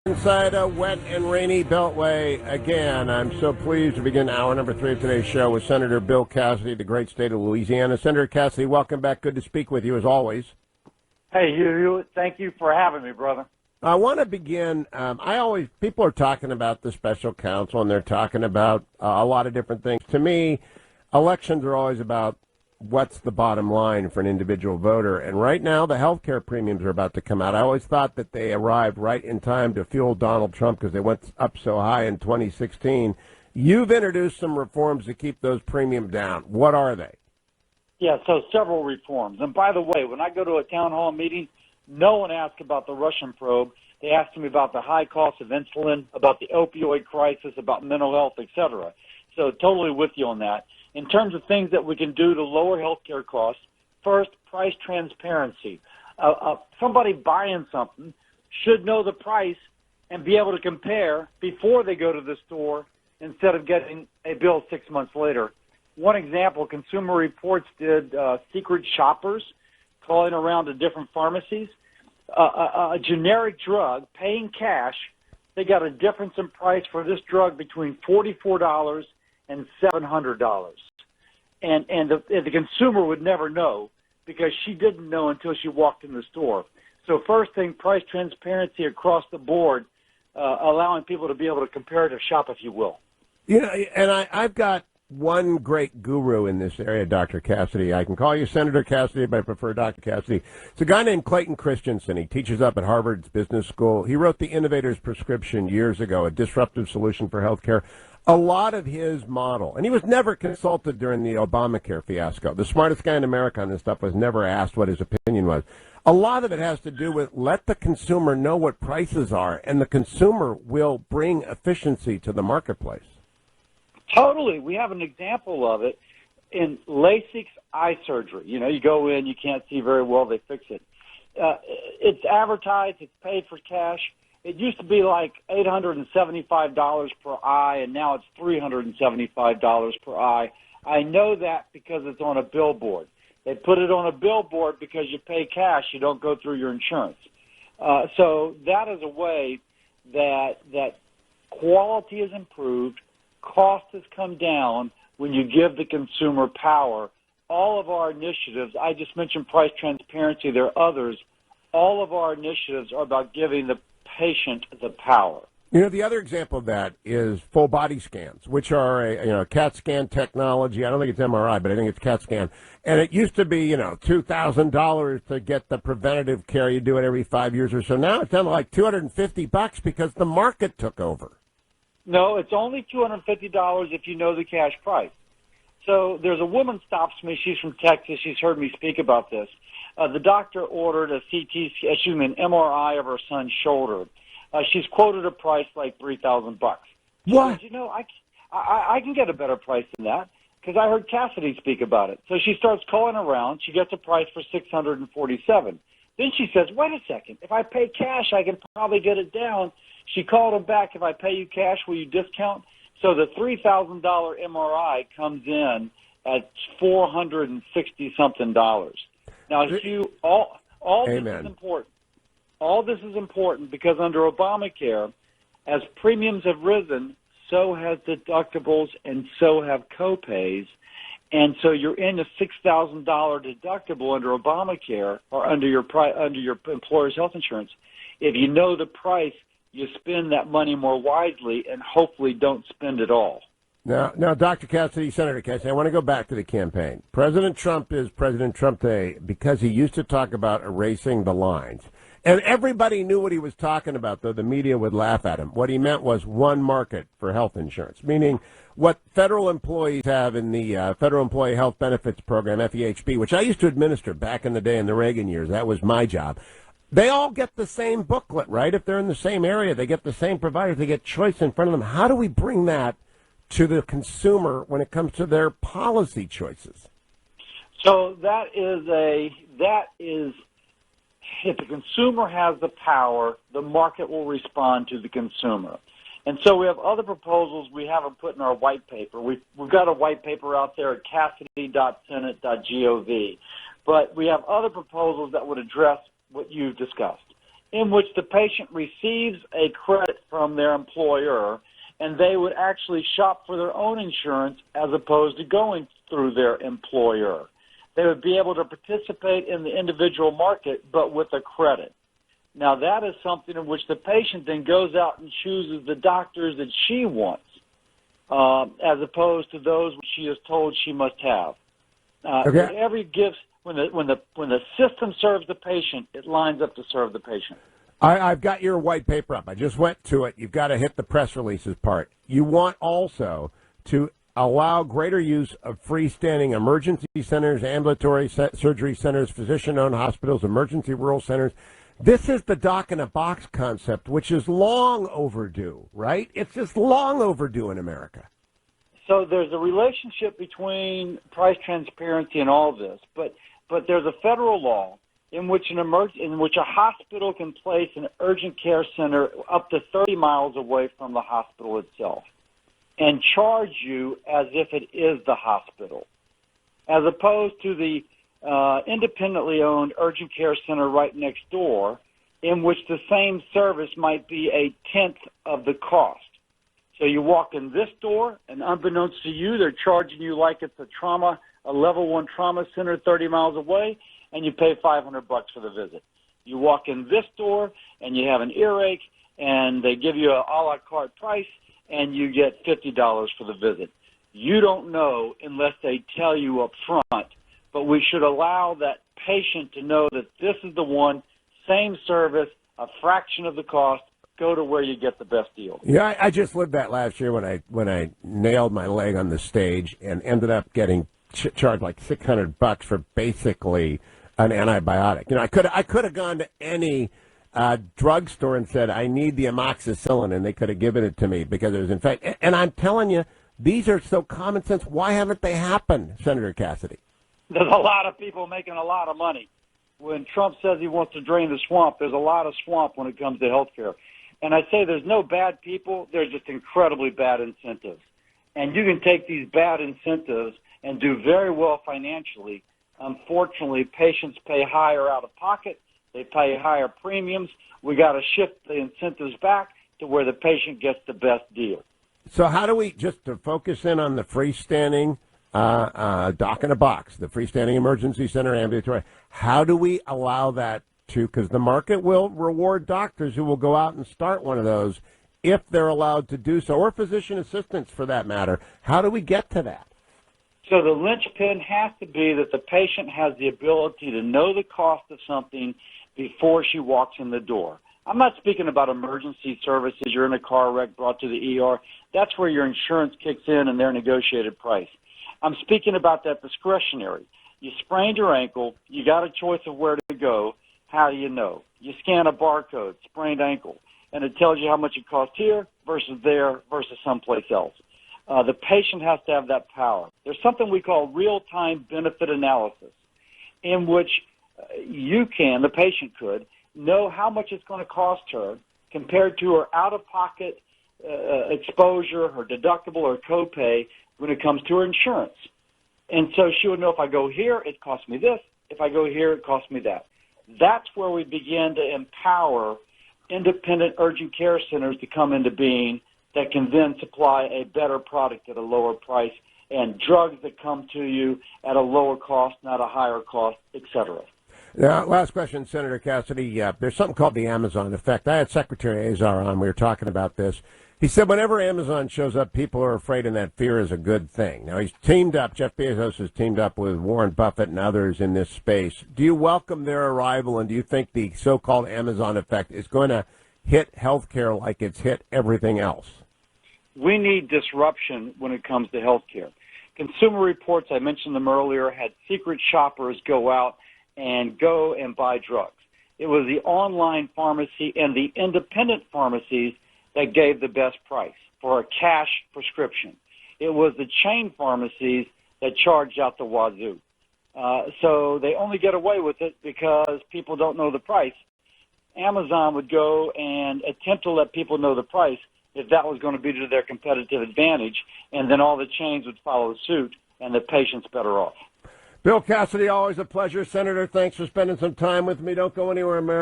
Inside a wet and rainy beltway again. I'm so pleased to begin hour number 3 of today's show with Senator Bill Cassidy, the great state of Louisiana. Senator Cassidy, welcome back. Good to speak with you as always. Hey, Hugh Hewitt, thank you for having me, brother. I want to begin. People are talking about the special counsel and they're talking about a lot of different things. To me, elections are always about what's the bottom line for an individual voter. And right now, the health care premiums are about to come out. I always thought that they arrived right in time to fuel Donald Trump because they went up so high in 2016. You've introduced some reforms to keep those premiums down. What are they? Yeah, so several reforms. And by the way, when I go to a town hall meeting, no one asks about the Russian probe. They ask me about the high cost of insulin, about the opioid crisis, about mental health, et cetera. So totally with you on that. In terms of things that we can do to lower health care costs, first, price transparency. Somebody buying something should know the price and be able to compare before they go to the store instead of getting a bill 6 months later. One example, Consumer Reports did secret shoppers calling around to different pharmacies. A generic drug, paying cash, they got a difference in price for this drug between $44 and $700. And the consumer would never know because she didn't know until she walked in the store. So first thing, price transparency across the board, allowing people to be able to comparative shop, if you will. You know, and I've got one great guru in this area, Dr. Cassidy. I can call you Senator Cassidy, but I prefer Dr. Cassidy. It's a guy named Clayton Christensen. He teaches up at Harvard's Business School. He wrote The Innovator's Prescription years ago, a disruptive solution for healthcare. A lot of his model, and he was never consulted during the Obamacare fiasco. The smartest guy in America on this stuff was never asked what his opinion was. A lot of it has to do with let the consumer know what prices are, and the consumer will bring efficiency to the marketplace. Totally. We have an example of it in LASIK eye surgery. You know, you go in, you can't see very well, they fix it. It's advertised, it's paid for cash. It used to be like $875 per eye, and now it's $375 per eye. I know that because it's on a billboard. They put it on a billboard because you pay cash, you don't go through your insurance. So that is a way that quality is improved, cost has come down when you give the consumer power. All of our initiatives, I just mentioned price transparency, there are others, all of our initiatives are about giving the patient the power. You know, the other example of that is full body scans, which are a CAT scan technology. I don't think it's MRI, but I think it's CAT scan. And it used to be, $2,000 to get the preventative care. You do it every 5 years or so. Now it's down to like $250 because the market took over. No, it's only $250 if you know the cash price. So there's a woman stops me. She's from Texas. She's heard me speak about this. The doctor ordered an MRI of her son's shoulder. She's quoted a price like $3,000. What? Says, I can get a better price than that because I heard Cassidy speak about it. So she starts calling around. She gets a price for $647. Then she says, wait a second. If I pay cash, I can probably get it down. She called him back. If I pay you cash, will you discount? So the $3,000 MRI comes in at $460-something. Now, Hugh, all this is important. All this is important because under Obamacare, as premiums have risen, so have deductibles and so have copays. And so you're in a $6,000 deductible under Obamacare or under your employer's health insurance. If you know the price, you spend that money more wisely and hopefully don't spend it all. Now, Dr. Cassidy, Senator Cassidy, I want to go back to the campaign. President Trump is President Trump today because he used to talk about erasing the lines. And everybody knew what he was talking about, though the media would laugh at him. What he meant was one market for health insurance, meaning what federal employees have in the Federal Employee Health Benefits Program, FEHB, which I used to administer back in the day in the Reagan years. That was my job. They all get the same booklet, right? If they're in the same area, they get the same providers. They get choice in front of them. How do we bring that to the consumer when it comes to their policy choices? So that is if the consumer has the power, the market will respond to the consumer. And so we have other proposals we haven't put in our white paper. We've got a white paper out there at cassidy.senate.gov. But we have other proposals that would address what you've discussed. in which the patient receives a credit from their employer, and they would actually shop for their own insurance as opposed to going through their employer. They would be able to participate in the individual market, but with a credit. Now, that is something in which the patient then goes out and chooses the doctors that she wants, as opposed to those she is told she must have. Okay. Every gift, when the system serves the patient, it lines up to serve the patient. I've got your white paper up. I just went to it. You've got to hit the press releases part. You want also to allow greater use of freestanding emergency centers, ambulatory surgery centers, physician-owned hospitals, emergency rural centers. This is the doc-in-a-box concept, which is long overdue, right? It's just long overdue in America. So there's a relationship between price transparency and all this, but there's a federal law in which a hospital can place an urgent care center up to 30 miles away from the hospital itself and charge you as if it is the hospital, as opposed to the independently owned urgent care center right next door, in which the same service might be a tenth of the cost. So you walk in this door, and unbeknownst to you, they're charging you like it's a level 1 trauma center 30 miles away, and you pay $500 for the visit. You walk in this door, and you have an earache, and they give you a la carte price, and you get $50 for the visit. You don't know unless they tell you up front, but we should allow that patient to know that this is the one, same service, a fraction of the cost, go to where you get the best deal. Yeah, I just lived that last year when I nailed my leg on the stage and ended up getting charged like $600 for basically an antibiotic. You know, I could have gone to any drugstore and said, I need the amoxicillin, and they could have given it to me because it was infected. And I'm telling you, these are so common sense. Why haven't they happened, Senator Cassidy? There's a lot of people making a lot of money. When Trump says he wants to drain the swamp, there's a lot of swamp when it comes to health care. And I say there's no bad people, there's just incredibly bad incentives. And you can take these bad incentives and do very well financially. Unfortunately, patients pay higher out of pocket. They pay higher premiums. We got to shift the incentives back to where the patient gets the best deal. So how do we, just to focus in on the freestanding doc-in-a-box, the freestanding emergency center, ambulatory, how do we allow that to, because the market will reward doctors who will go out and start one of those if they're allowed to do so, or physician assistants for that matter. How do we get to that? So the linchpin has to be that the patient has the ability to know the cost of something before she walks in the door. I'm not speaking about emergency services. You're in a car wreck, brought to the ER. That's where your insurance kicks in and their negotiated price. I'm speaking about that discretionary. You sprained your ankle. You got a choice of where to go. How do you know? You scan a barcode, sprained ankle, and it tells you how much it costs here versus there versus someplace else. The patient has to have that power. There's something we call real-time benefit analysis, in which the patient could, know how much it's going to cost her compared to her out-of-pocket exposure, her deductible, or copay when it comes to her insurance. And so she would know, if I go here, it costs me this. If I go here, it costs me that. That's where we begin to empower independent urgent care centers to come into being that can then supply a better product at a lower price and drugs that come to you at a lower cost, not a higher cost, et cetera. Now, last question, Senator Cassidy. There's something called the Amazon effect. I had Secretary Azar on. We were talking about this. He said whenever Amazon shows up, people are afraid, and that fear is a good thing. Now, he's teamed up, Jeff Bezos has teamed up with Warren Buffett and others in this space. Do you welcome their arrival, and do you think the so-called Amazon effect is going to hit healthcare like it's hit everything else? We need disruption when it comes to healthcare. Consumer Reports, I mentioned them earlier, had secret shoppers go out and buy drugs. It was the online pharmacy and the independent pharmacies that gave the best price for a cash prescription. It was the chain pharmacies that charged out the wazoo. So they only get away with it because people don't know the price. Amazon would go and attempt to let people know the price if that was going to be to their competitive advantage, and then all the chains would follow suit, and the patient's better off. Bill Cassidy, always a pleasure. Senator, thanks for spending some time with me. Don't go anywhere, America.